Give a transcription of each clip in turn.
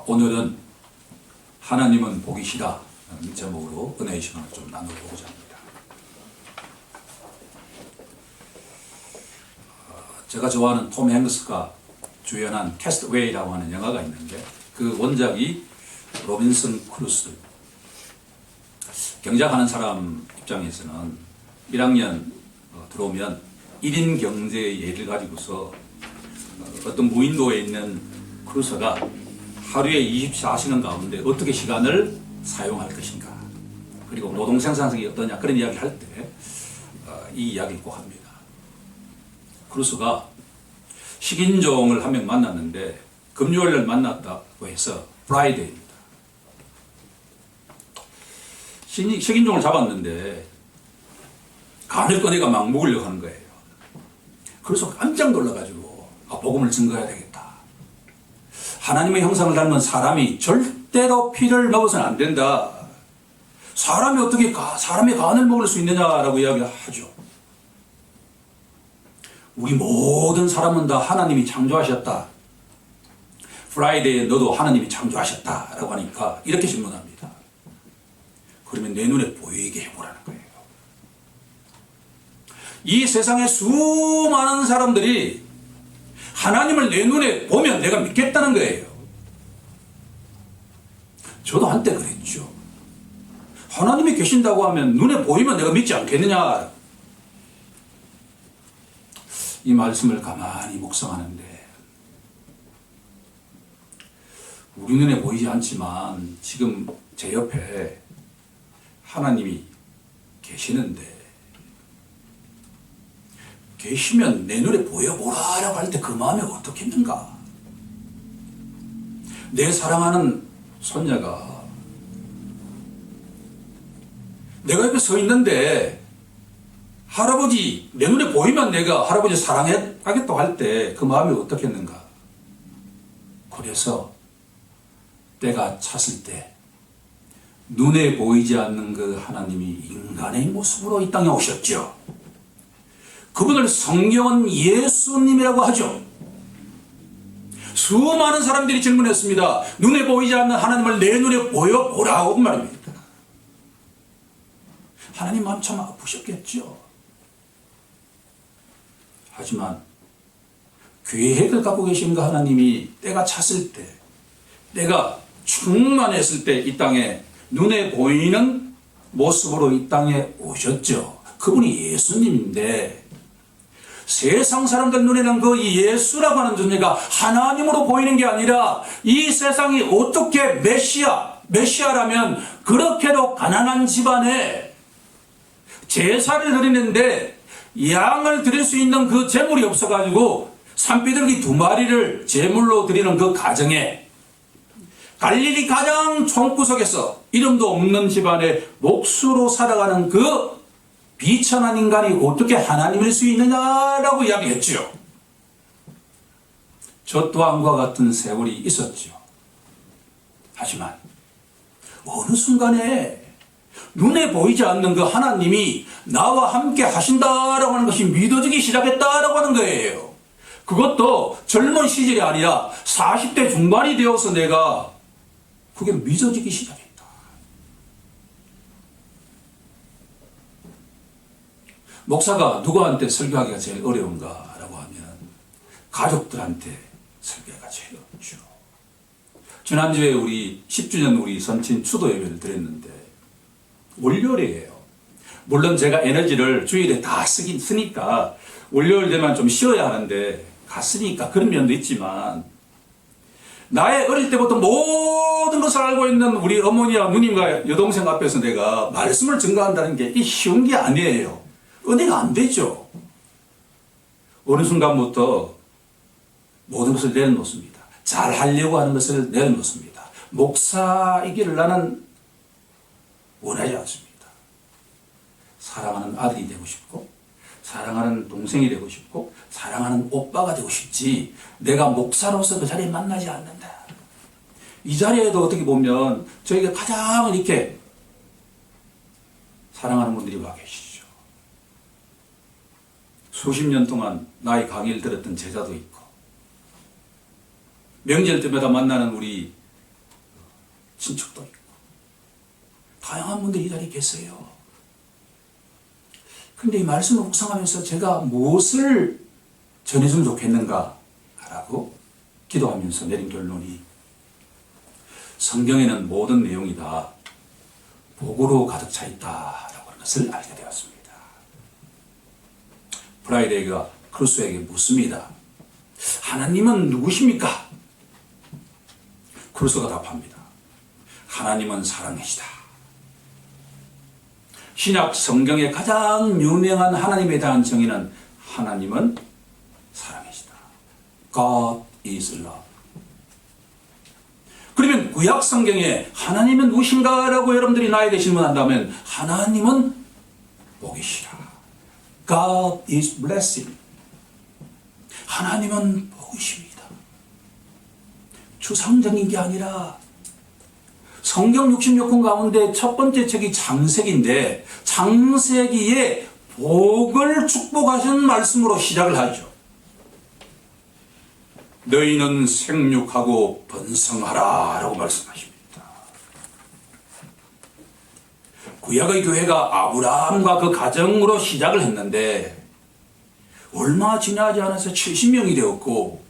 오늘은 하나님은 복이시다 라는 제목으로 은혜의 시간을 좀 나눠보고자 합니다. 제가 좋아하는 톰 행스가 주연한 캐스트웨이라고 하는 영화가 있는데 그 원작이 로빈슨 크루스. 경작하는 사람 입장에서는 1학년 들어오면 1인 경제의 예를 가지고서 어떤 무인도에 있는 크루스가 하루에 24시간 가운데 어떻게 시간을 사용할 것인가, 그리고 노동 생산성이 어떠냐, 그런 이야기를 할 때 이 이야기를 꼭 합니다. 크루스가 식인종을 한 명 만났는데 금요일날 만났다고 해서 프라이데이입니다. 식인종을 잡았는데 간을 꺼내가 막 먹으려고 하는 거예요. 그래서 깜짝 놀라가지고 복음을 증거해야 되겠다. 하나님의 형상을 닮은 사람이 절대로 피를 먹어서는 안 된다. 사람이 어떻게 사람의 간을 먹을 수 있느냐라고 이야기를 하죠. 우리 모든 사람은 다 하나님이 창조하셨다. 프라이데이에 너도 하나님이 창조하셨다라고 하니까 이렇게 질문합니다. 그러면 내 눈에 보이게 해보라는 거예요. 이 세상에 수많은 사람들이 하나님을 내 눈에 보면 내가 믿겠다는 거예요. 저도 한때 그랬죠. 하나님이 계신다고 하면 눈에 보이면 내가 믿지 않겠느냐. 이 말씀을 가만히 묵상하는데 우리 눈에 보이지 않지만 지금 제 옆에 하나님이 계시는데, 계시면 내 눈에 보여보라라고 할 때 그 마음이 어떻겠는가? 내 사랑하는 손녀가 내가 옆에 서 있는데 할아버지 내 눈에 보이면 내가 할아버지 사랑하겠다고 할 때 그 마음이 어떻겠는가? 그래서 때가 찼을 때 눈에 보이지 않는 그 하나님이 인간의 모습으로 이 땅에 오셨죠. 그분을 성경은 예수님이라고 하죠. 수많은 사람들이 질문했습니다. 눈에 보이지 않는 하나님을 내 눈에 보여보라고 말입니다. 하나님 마음 참 아프셨겠죠. 하지만 계획을 갖고 계신 그 하나님이 때가 찼을 때, 때가 충만했을 때 이 땅에 눈에 보이는 모습으로 이 땅에 오셨죠. 그분이 예수님인데 세상 사람들 눈에는 그 예수라고 하는 존재가 하나님으로 보이는 게 아니라 이 세상이 어떻게 메시아라면 그렇게도 가난한 집안에 제사를 드리는데 양을 드릴 수 있는 그 재물이 없어가지고 산비둘기 2마리를 제물로 드리는 그 가정에 갈릴리 가장 총구석에서 이름도 없는 집안에 목수로 살아가는 그 비천한 인간이 어떻게 하나님일 수 있느냐라고 이야기했죠. 저 또한과 같은 세월이 있었죠. 하지만 어느 순간에 눈에 보이지 않는 그 하나님이 나와 함께 하신다라고 하는 것이 믿어지기 시작했다라고 하는 거예요. 그것도 젊은 시절이 아니라 40대 중반이 되어서 내가 그게 믿어지기 시작했다. 목사가 누구한테 설교하기가 제일 어려운가라고 하면 가족들한테 설교하기가 제일 어렵죠. 지난주에 우리 10주년 우리 선친 추도 예배를 드렸는데 월요일이에요. 물론 제가 에너지를 주일에 다 쓰니까 월요일 되면 좀 쉬어야 하는데 갔으니까 그런 면도 있지만, 나의 어릴 때부터 모든 것을 알고 있는 우리 어머니와 누님과 여동생 앞에서 내가 말씀을 증거한다는 게 쉬운 게 아니에요. 은혜가 안 되죠. 어느 순간부터 모든 것을 내려놓습니다. 잘 하려고 하는 것을 내려놓습니다. 목사이기를 나는 원하지 않습니다. 사랑하는 아들이 되고 싶고, 사랑하는 동생이 되고 싶고, 사랑하는 오빠가 되고 싶지, 내가 목사로서 그 자리에 만나지 않는다. 이 자리에도 어떻게 보면 저에게 가장 이렇게 사랑하는 분들이 와 계시죠. 수십 년 동안 나의 강의를 들었던 제자도 있고, 명절 때마다 만나는 우리 친척도 있고 다양한 분들이 이 자리에 계세요. 그런데 이 말씀을 묵상하면서 제가 무엇을 전해주면 좋겠는가 라고 기도하면서 내린 결론이 성경에는 모든 내용이 다 복으로 가득 차 있다라고 하는 것을 알게 되었습니다. 브라이데이가 크루스에게 묻습니다. 하나님은 누구십니까? 크루스가 답합니다. 하나님은 사랑이시다. 신약 성경의 가장 유명한 하나님에 대한 정의는 하나님은 사랑이시다. God is love. 그러면 구약 성경에 하나님은 무엇인가라고 여러분들이 나에게 질문한다면 하나님은 복이시라. God is blessing. 하나님은 복이십니다. 추상적인 게 아니라 성경 66권 가운데 첫 번째 책이 창세기인데 창세기에 복을 축복하신 말씀으로 시작을 하죠. 너희는 생육하고 번성하라 라고 말씀하십니다. 구약의 교회가 아브라함과 그 가정으로 시작을 했는데 얼마 지나지 않아서 70명이 되었고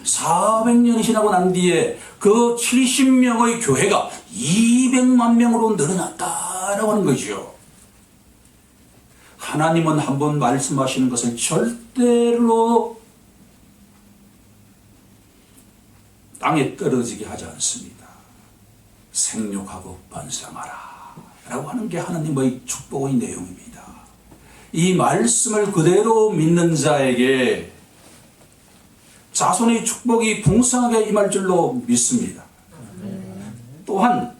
400년이 지나고 난 뒤에 그 70명의 교회가 200만 명으로 늘어났다라고 하는 거죠. 하나님은 한번 말씀하시는 것을 절대로 땅에 떨어지게 하지 않습니다. 생육하고 번성하라 라고 하는 게 하나님의 축복의 내용입니다. 이 말씀을 그대로 믿는 자에게 자손의 축복이 풍성하게 임할 줄로 믿습니다. 또한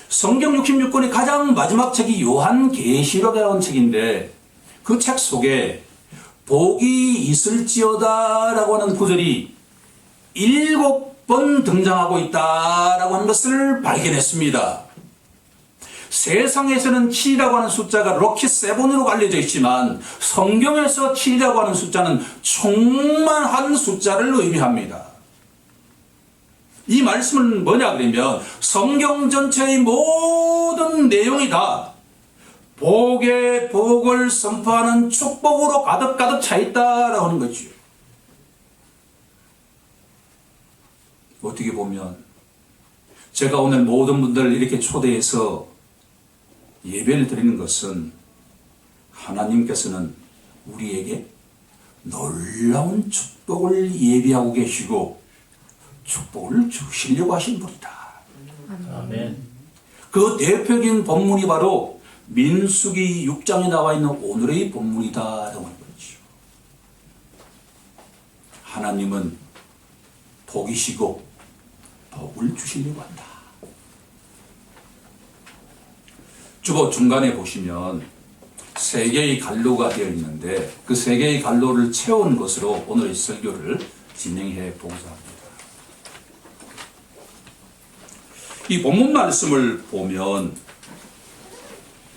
성경 66권의 가장 마지막 책이 요한계시록이라는 책인데 그 책 속에 복이 있을지어다 라고 하는 구절이 7번 등장하고 있다라고 하는 것을 발견했습니다. 세상에서는 7이라고 하는 숫자가 럭키 세븐으로 알려져 있지만 성경에서 7이라고 하는 숫자는 충만한 숫자를 의미합니다. 이 말씀은 뭐냐 그러면 성경 전체의 모든 내용이 다 복의 복을 선포하는 축복으로 가득 차 있다라고 하는 거죠. 어떻게 보면 제가 오늘 모든 분들을 이렇게 초대해서 예배를 드리는 것은 하나님께서는 우리에게 놀라운 축복을 예비하고 계시고 축복을 주시려고 하신 분이다. 아멘. 그 대표적인 본문이 바로 민수기 6장에 나와 있는 오늘의 본문이다라고 하는 거죠. 하나님은 복이시고 복을 주시려고 한다. 주보 중간에 보시면 3개의 갈로가 되어 있는데 그 3개의 갈로를 채운 것으로 오늘의 설교를 진행해 보고자 합니다. 이 본문 말씀을 보면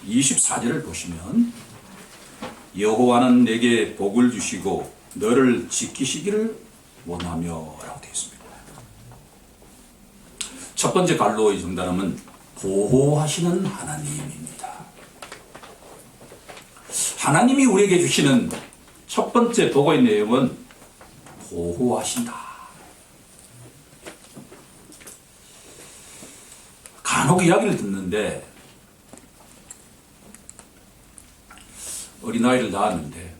24절을 보시면 여호와는 내게 복을 주시고 너를 지키시기를 원하며 라고 되어 있습니다. 첫 번째 갈로의 정단은 보호하시는 하나님입니다. 하나님이 우리에게 주시는 첫 번째 복의 내용은 보호하신다. 간혹 이야기를 듣는데 어린아이를 낳았는데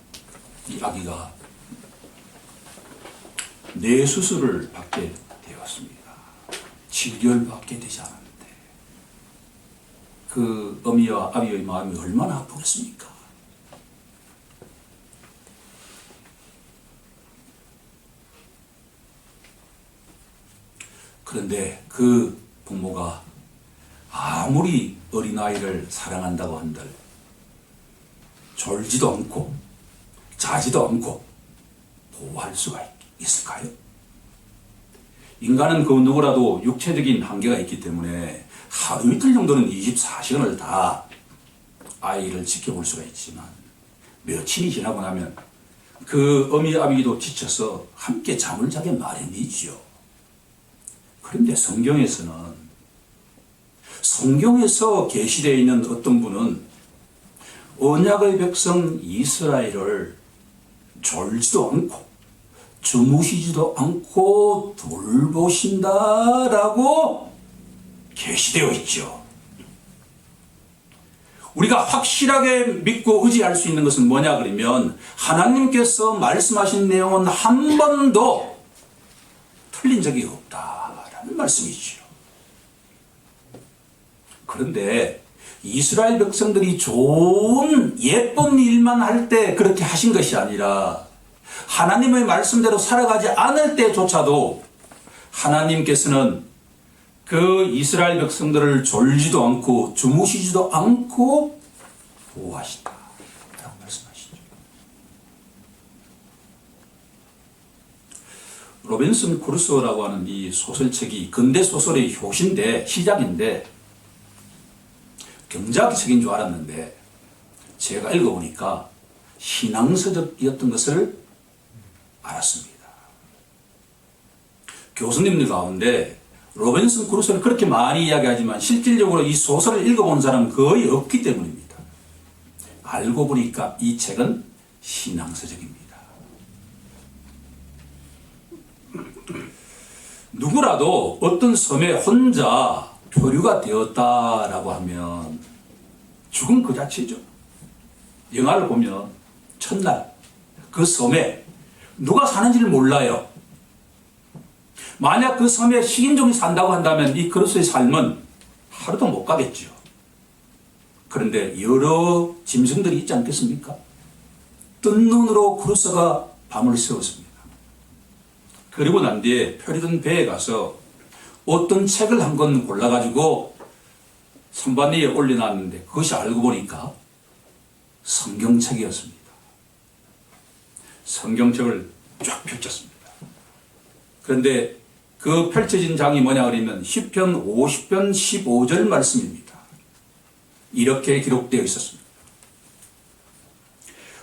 이 아기가 뇌수술을 받게 되었습니다. 7개월밖에 되지 않았는데 그 어미와 아비의 마음이 얼마나 아프겠습니까? 그런데 그 부모가 아무리 어린아이를 사랑한다고 한들 졸지도 않고 자지도 않고 보호할 수가 있을까요? 인간은 그 누구라도 육체적인 한계가 있기 때문에 하루 이틀 정도는 24시간을 다 아이를 지켜볼 수가 있지만 며칠이 지나고 나면 그 어미 아비도 지쳐서 함께 잠을 자게 마련이지요. 그런데 성경에서는 성경에서 계시되어 있는 어떤 분은 언약의 백성 이스라엘을 졸지도 않고 주무시지도 않고 돌보신다라고 계시되어 있죠. 우리가 확실하게 믿고 의지할 수 있는 것은 뭐냐 그러면 하나님께서 말씀하신 내용은 한 번도 틀린 적이 없다라는 말씀이죠. 그런데 이스라엘 백성들이 좋은 예쁜 일만 할 때 그렇게 하신 것이 아니라 하나님의 말씀대로 살아가지 않을 때조차도 하나님께서는 그 이스라엘 백성들을 졸지도 않고 주무시지도 않고 보호하신다 라고 말씀하시죠. 로빈슨 크루소라고 하는 이 소설책이 근대 소설의 효시인데 시작인데 경작의 책인 줄 알았는데 제가 읽어보니까 신앙서적이었던 것을 알았습니다. 교수님들 가운데 로빈슨 크루소를 그렇게 많이 이야기하지만 실질적으로 이 소설을 읽어본 사람은 거의 없기 때문입니다. 알고 보니까 이 책은 신앙서적입니다. 누구라도 어떤 섬에 혼자 표류가 되었다라고 하면 죽은 그 자체죠. 영화를 보면 첫날 그 섬에 누가 사는지를 몰라요. 만약 그 섬에 식인종이 산다고 한다면 이 크루소의 삶은 하루도 못 가겠죠. 그런데 여러 짐승들이 있지 않겠습니까? 뜬 눈으로 크루소가 밤을 새웠습니다. 그리고 난 뒤에 표류된 배에 가서 어떤 책을 한 권 골라가지고 선반 위에 올려놨는데 그것이 알고 보니까 성경책이었습니다. 성경책을 쫙 펼쳤습니다. 그런데 그 펼쳐진 장이 뭐냐 그러면 시편 50편 15절 말씀입니다. 이렇게 기록되어 있었습니다.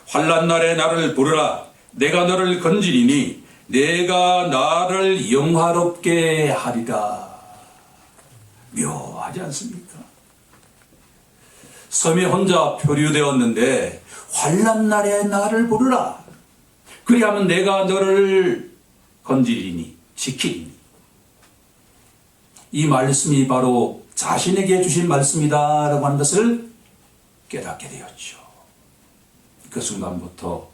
환난 날에 나를 부르라. 내가 너를 건지리니 내가 나를 영화롭게 하리라. 묘하지 않습니까? 섬에 혼자 표류되었는데 환난 날에 나를 부르라. 그리하면 내가 너를 건지리니 지키리니. 이 말씀이 바로 자신에게 주신 말씀이다라고 하는 것을 깨닫게 되었죠. 그 순간부터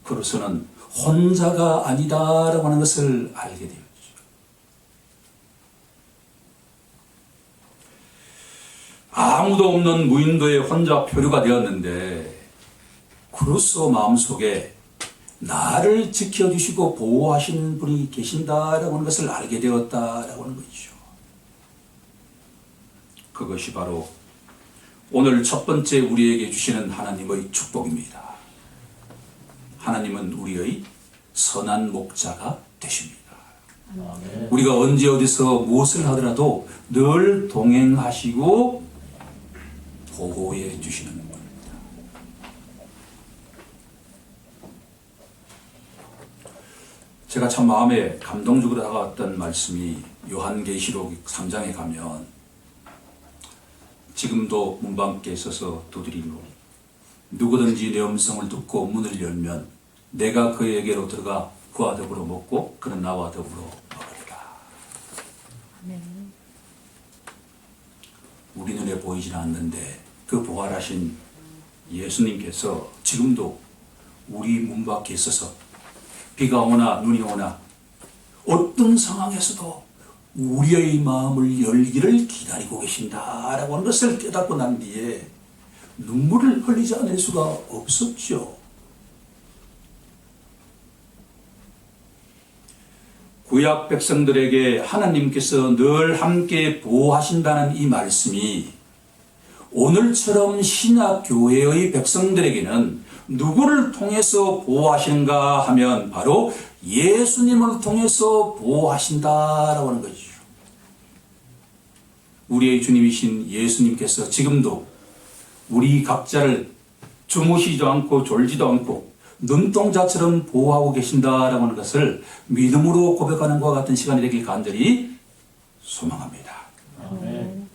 크루소는 혼자가 아니다라고 하는 것을 알게 되었죠. 아무도 없는 무인도에 혼자 표류가 되었는데 크루소 마음속에 나를 지켜주시고 보호하시는 분이 계신다라고 하는 것을 알게 되었다라고 하는 것이죠. 그것이 바로 오늘 첫 번째 우리에게 주시는 하나님의 축복입니다. 하나님은 우리의 선한 목자가 되십니다. 아멘. 우리가 언제 어디서 무엇을 하더라도 늘 동행하시고 보호해 주시는 겁니다. 제가 참 마음에 감동적으로 다가왔던 말씀이 요한계시록 3장에 가면 지금도 문밖에 서서 두드리노니 누구든지 내 음성을 듣고 문을 열면 내가 그에게로 들어가 그와 더불어 먹고 그는 나와 더불어 먹으리라. 우리 눈에 보이지는 않는데 그 부활하신 예수님께서 지금도 우리 문 밖에 있어서 비가 오나 눈이 오나 어떤 상황에서도 우리의 마음을 열기를 기다리고 계신다라고 하는 것을 깨닫고 난 뒤에 눈물을 흘리지 않을 수가 없었죠. 구약 백성들에게 하나님께서 늘 함께 보호하신다는 이 말씀이 오늘처럼 신약 교회의 백성들에게는 누구를 통해서 보호하시는가 하면 바로 예수님을 통해서 보호하신다라고 하는 것이죠. 우리의 주님이신 예수님께서 지금도 우리 각자를 주무시지도 않고 졸지도 않고 눈동자처럼 보호하고 계신다라고 하는 것을 믿음으로 고백하는 것과 같은 시간이 되길 간절히 소망합니다. 아멘.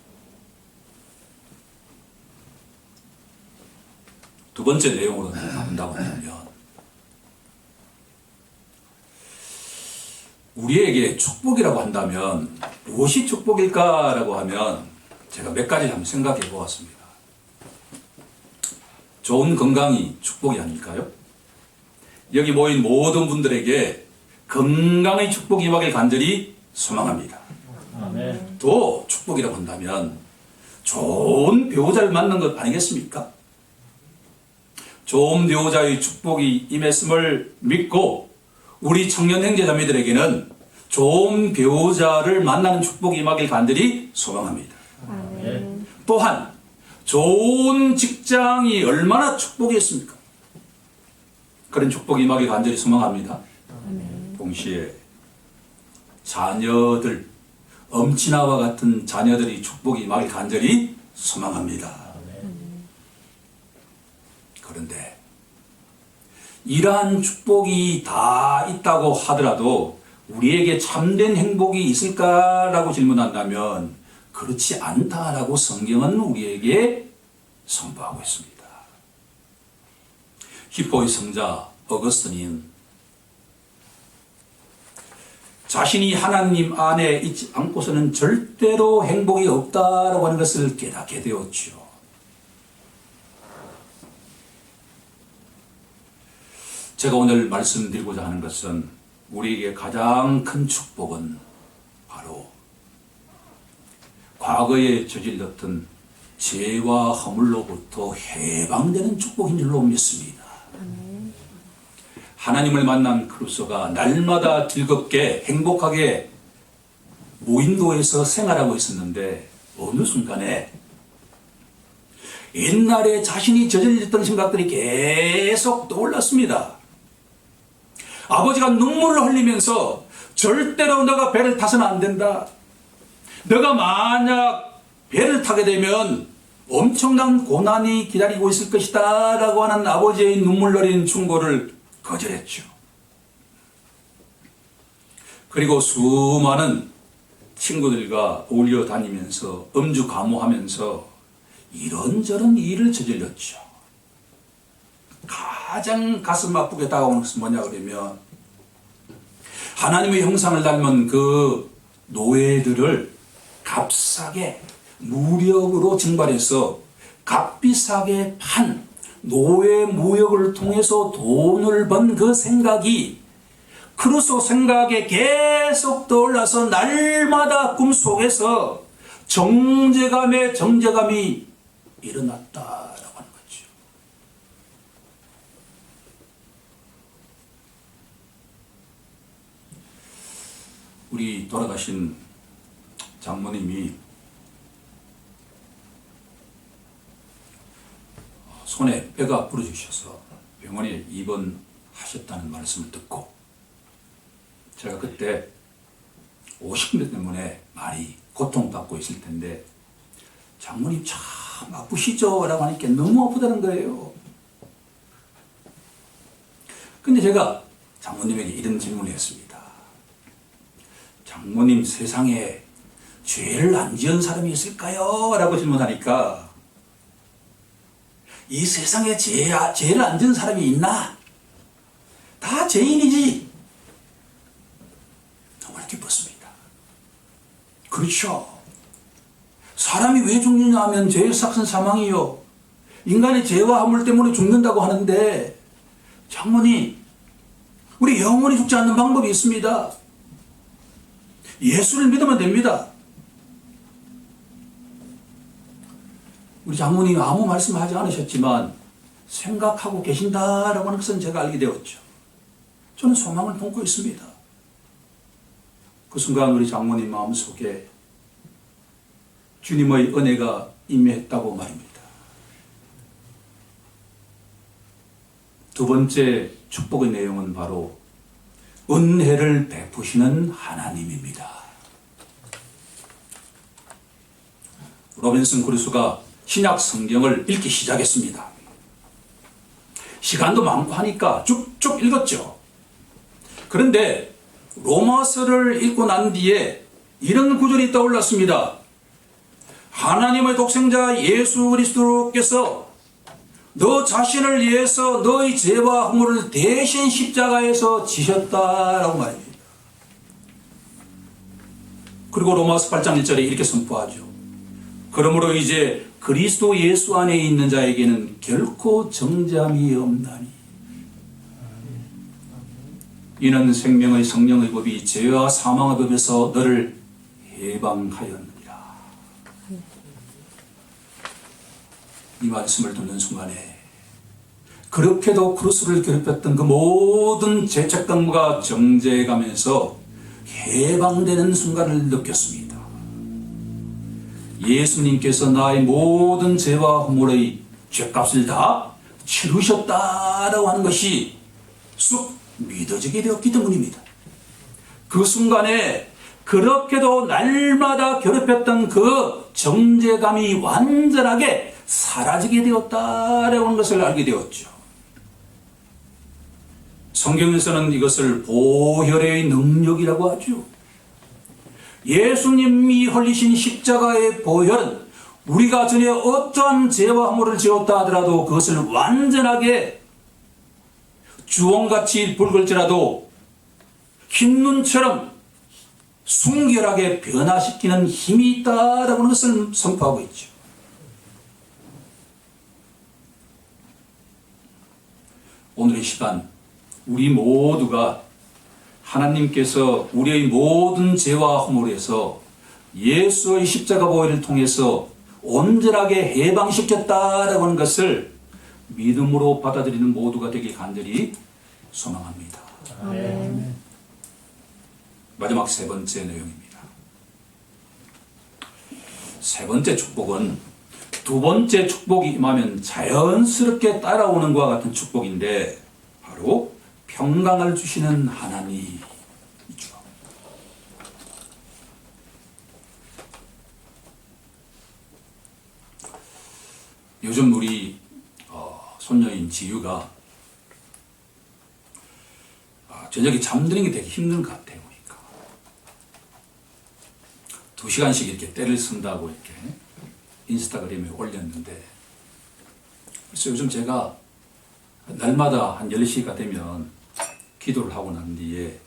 두 번째 내용으로 나간다고 하면 우리에게 축복이라고 한다면 무엇이 축복일까라고 하면 제가 몇 가지 한번 생각해 보았습니다. 좋은 건강이 축복이 아닐까요? 여기 모인 모든 분들에게 건강의 축복이 임하길 간절히 소망합니다. 아멘. 또 축복이라고 한다면 좋은 배우자를 만난 것 아니겠습니까? 좋은 배우자의 축복이 임했음을 믿고 우리 청년 형제자매들에게는 좋은 배우자를 만나는 축복이 임하길 간절히 소망합니다. 아멘. 또한 좋은 직장이 얼마나 축복이었습니까? 그런 축복이 임하길 간절히 소망합니다. 동시에 자녀들, 엄친아와 같은 자녀들이 축복이 임하길 간절히 소망합니다. 그런데 이러한 축복이 다 있다고 하더라도 우리에게 참된 행복이 있을까라고 질문한다면 그렇지 않다라고 성경은 우리에게 선포하고 있습니다. 히포의 성자 어거스틴은 자신이 하나님 안에 있지 않고서는 절대로 행복이 없다라고 하는 것을 깨닫게 되었죠. 제가 오늘 말씀드리고자 하는 것은 우리에게 가장 큰 축복은 바로 과거에 저질렀던 죄와 허물로부터 해방되는 축복인 줄로 믿습니다. 하나님을 만난 크루소가 날마다 즐겁게 행복하게 무인도에서 생활하고 있었는데 어느 순간에 옛날에 자신이 저질렀던 생각들이 계속 떠올랐습니다. 아버지가 눈물을 흘리면서 절대로 너가 배를 타서는 안 된다. 너가 만약 배를 타게 되면 엄청난 고난이 기다리고 있을 것이다 라고 하는 아버지의 눈물 어린 충고를 거절했죠. 그리고 수많은 친구들과 어울려 다니면서 음주 가무하면서 이런저런 일을 저질렀죠. 가장 가슴 아프게 다가오는 것은 뭐냐 그러면 하나님의 형상을 닮은 그 노예들을 값싸게 무력으로 증발해서 값비싸게 판 노예 무역을 통해서 돈을 번 그 생각이 크루소 생각에 계속 떠올라서 날마다 꿈속에서 정죄감에 정죄감이 일어났다라고 하는 거죠. 우리 돌아가신 장모님이 손에 뼈가 부러지셔서 병원에 입원하셨다는 말씀을 듣고 제가 그때 50년 때문에 많이 고통받고 있을 텐데 장모님 참 아프시죠? 라고 하니까 너무 아프다는 거예요. 근데 제가 장모님에게 이런 질문을 했습니다. 장모님 세상에 죄를 안 지은 사람이 있을까요? 라고 질문하니까 이 세상에 죄를 안 지은 사람이 있나? 다 죄인이지. 정말 기뻤습니다. 그렇죠. 사람이 왜 죽느냐 하면 죄의 삭은 사망이요. 인간의 죄와 허물 때문에 죽는다고 하는데 장모님, 우리 영원히 죽지 않는 방법이 있습니다. 예수를 믿으면 됩니다. 우리 장모님이 아무 말씀하지 않으셨지만 생각하고 계신다라고 하는 것은 제가 알게 되었죠. 저는 소망을 품고 있습니다. 그 순간 우리 장모님 마음속에 주님의 은혜가 임했다고 말입니다. 두 번째 축복의 내용은 바로 은혜를 베푸시는 하나님입니다. 로빈슨 크루소가 신약 성경을 읽기 시작했습니다. 시간도 많고 하니까 쭉쭉 읽었죠. 그런데 로마서를 읽고 난 뒤에 이런 구절이 떠올랐습니다. 하나님의 독생자 예수 그리스도께서 너 자신을 위해서 너의 죄와 허물을 대신 십자가에서 지셨다라고 말입니다. 그리고 로마서 8장 1절에 이렇게 선포하죠. 그러므로 이제 그리스도 예수 안에 있는 자에게는 결코 정죄함이 없나니 이는 생명의 성령의 법이 죄와 사망의 법에서 너를 해방하였느니라. 이 말씀을 듣는 순간에 그렇게도 크루스를 괴롭혔던 그 모든 죄책감과 정죄감에서 해방되는 순간을 느꼈습니다. 예수님께서 나의 모든 죄와 허물의 죄값을 다 치르셨다라고 하는 것이 쑥 믿어지게 되었기 때문입니다. 그 순간에 그렇게도 날마다 괴롭혔던 그 정죄감이 완전하게 사라지게 되었다라고 하는 것을 알게 되었죠. 성경에서는 이것을 보혈의 능력이라고 하죠. 예수님이 흘리신 십자가의 보혈은 우리가 전에 어떠한 죄와 허물을 지었다 하더라도 그것을 완전하게 주홍같이 붉을지라도 흰눈처럼 순결하게 변화시키는 힘이 있다라고 하는 것을 선포하고 있죠. 오늘의 시간 우리 모두가 하나님께서 우리의 모든 죄와 허물에서 예수의 십자가 보혈을 통해서 온전하게 해방시켰다라고 하는 것을 믿음으로 받아들이는 모두가 되길 간절히 소망합니다. 아멘. 마지막 세 번째 내용입니다. 세 번째 축복은 두 번째 축복이 임하면 자연스럽게 따라오는 것과 같은 축복인데 바로 평강을 주시는 하나님이죠. 요즘 우리 손녀인 지유가 저녁에 잠드는 게 되게 힘든 것 같아요. 보니까 2시간씩 이렇게 때를 쓴다고 이렇게 인스타그램에 올렸는데 그래서 요즘 제가 날마다 한 10시가 되면 기도를 하고 난 뒤에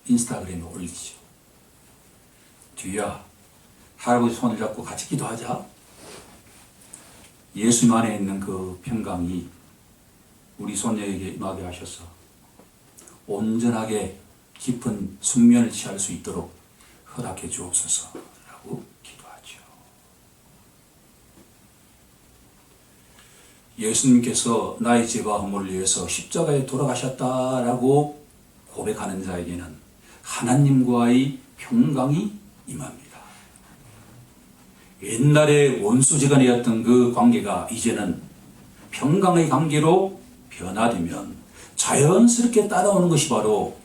인스타그램에 올리죠. 뒤야, 할아버지 손을 잡고 같이 기도하자. 예수님 안에 있는 그 평강이 우리 손녀에게 임하게 하셔서 온전하게 깊은 숙면을 취할 수 있도록 허락해 주옵소서라고 기도하죠. 예수님께서 나의 죄와 허물을 위해서 십자가에 돌아가셨다라고 고백하는 자에게는 하나님과의 평강이 임합니다. 옛날에 원수지간이었던 그 관계가 이제는 평강의 관계로 변화되면 자연스럽게 따라오는 것이 바로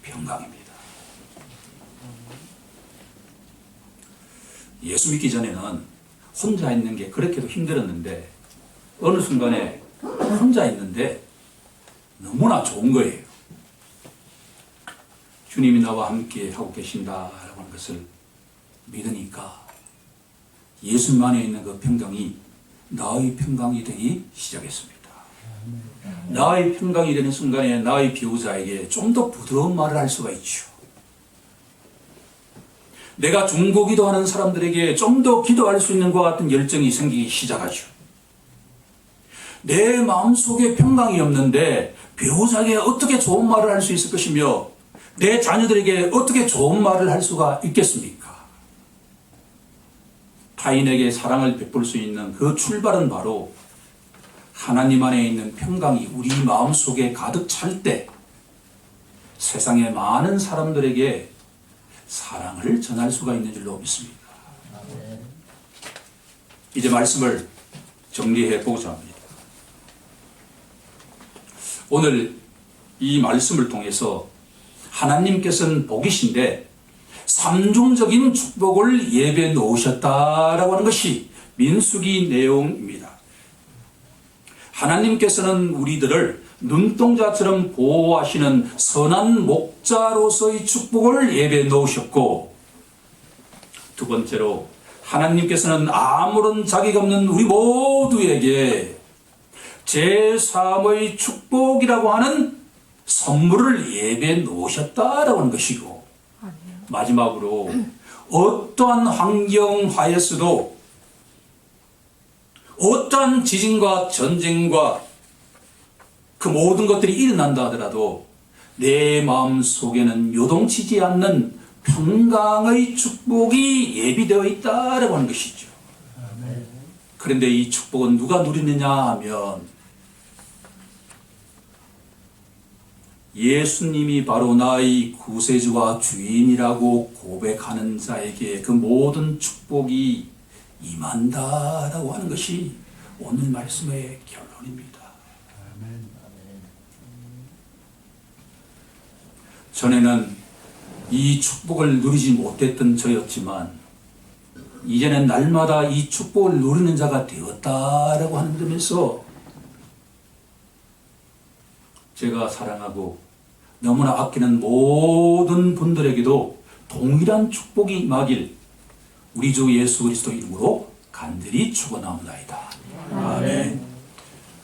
평강입니다. 예수 믿기 전에는 혼자 있는 게 그렇게도 힘들었는데 어느 순간에 혼자 있는데 너무나 좋은 거예요. 주님이 나와 함께 하고 계신다라고 하는 것을 믿으니까 예수님 안에 있는 그 평강이 나의 평강이 되기 시작했습니다. 나의 평강이 되는 순간에 나의 배우자에게 좀 더 부드러운 말을 할 수가 있죠. 내가 중보기도하는 사람들에게 좀 더 기도할 수 있는 것과 같은 열정이 생기기 시작하죠. 내 마음속에 평강이 없는데 배우자에게 어떻게 좋은 말을 할 수 있을 것이며 내 자녀들에게 어떻게 좋은 말을 할 수가 있겠습니까? 타인에게 사랑을 베풀 수 있는 그 출발은 바로 하나님 안에 있는 평강이 우리 마음속에 가득 찰 때 세상의 많은 사람들에게 사랑을 전할 수가 있는 줄로 믿습니다. 이제 말씀을 정리해 보고자 합니다. 오늘 이 말씀을 통해서 하나님께서는 복이신데 삼중적인 축복을 예배해 놓으셨다라고 하는 것이 민수기 내용입니다. 하나님께서는 우리들을 눈동자처럼 보호하시는 선한 목자로서의 축복을 예배해 놓으셨고, 두 번째로 하나님께서는 아무런 자격 없는 우리 모두에게 제3의 축복이라고 하는 선물을 예배에 놓으셨다라고 하는 것이고, 마지막으로 어떠한 환경 하에서도 어떠한 지진과 전쟁과 그 모든 것들이 일어난다 하더라도 내 마음 속에는 요동치지 않는 평강의 축복이 예비되어 있다라고 하는 것이죠. 그런데 이 축복은 누가 누리느냐 하면 예수님이 바로 나의 구세주와 주인이라고 고백하는 자에게 그 모든 축복이 임한다라고 하는 것이 오늘 말씀의 결론입니다. 전에는 이 축복을 누리지 못했던 저였지만 이제는 날마다 이 축복을 누리는 자가 되었다라고 하는 점에서 제가 사랑하고 너무나 아끼는 모든 분들에게도 동일한 축복이 임하길 우리 주 예수 그리스도 이름으로 간절히 축원합니다. 아멘.